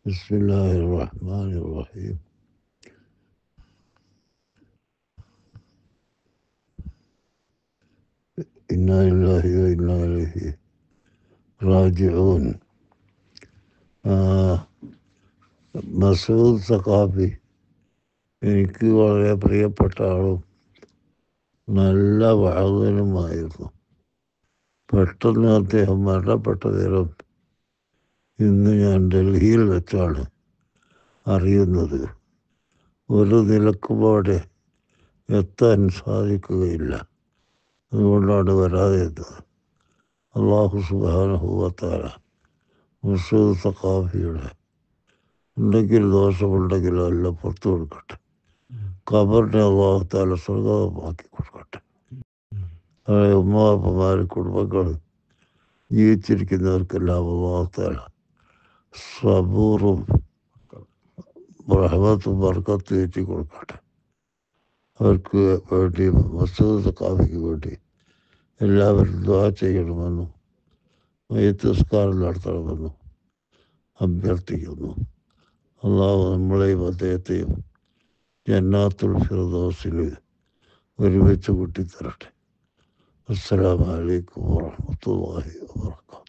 بسم الله الرحمن الرحيم. إنا لله وإنا إليه راجعون. മസൂദ് സഖാഫി എനിക്ക് വളരെ പ്രിയപ്പെട്ട ആളും നല്ല വാഴകനുമായിരുന്നു. പെട്ടെന്ന് അദ്ദേഹം മരണപ്പെട്ട നേരം ഇന്ന് ഞാൻ ഡൽഹിയിൽ വെച്ചാണ് അറിയുന്നത്. ഒരു നിലക്കും അവിടെ എത്താൻ സാധിക്കുകയില്ല. അതുകൊണ്ടാണ് വരാതിരുന്നത്. അല്ലാഹു സുബ്ഹാനഹു വ തആല മസൂദ് സഖാഫിയുടെ ഉണ്ടെങ്കിൽ ദോഷമുണ്ടെങ്കിലും എല്ലാം പുറത്തു കൊടുക്കട്ടെ. ഖബറിനെ അല്ലാഹു തആല സ്വർഗമാക്കി കൊടുക്കട്ടെ. അവരെ ഉമ്മാപ്പന്മാർ, കുടുംബങ്ങൾ, ജീവിച്ചിരിക്കുന്നവർക്കെല്ലാം അല്ലാഹു തആല സബൂറും റഹ്മത്തും ബർക്കത്തും ഏറ്റി കൊടുക്കട്ടെ. അവർക്ക് വേണ്ടി, മസൂദ് സഖാഫിക്ക് വേണ്ടി എല്ലാവരും ദുആ ചെയ്യണമെന്നും മയ്യിത്ത് നിസ്കാരം നടത്തണമെന്നും അഭ്യർത്ഥിക്കുന്നു. അള്ളാഹു നമ്മളെയും അദ്ദേഹത്തെയും ജന്നാത്തുൽ ഫിർദൗസിൽ ഒരുമിച്ച് കൂട്ടിത്തരട്ടെ. അസ്സലാമു അലൈക്കും വറഹ്മത്തുള്ളാഹി വബറകാതുഹു.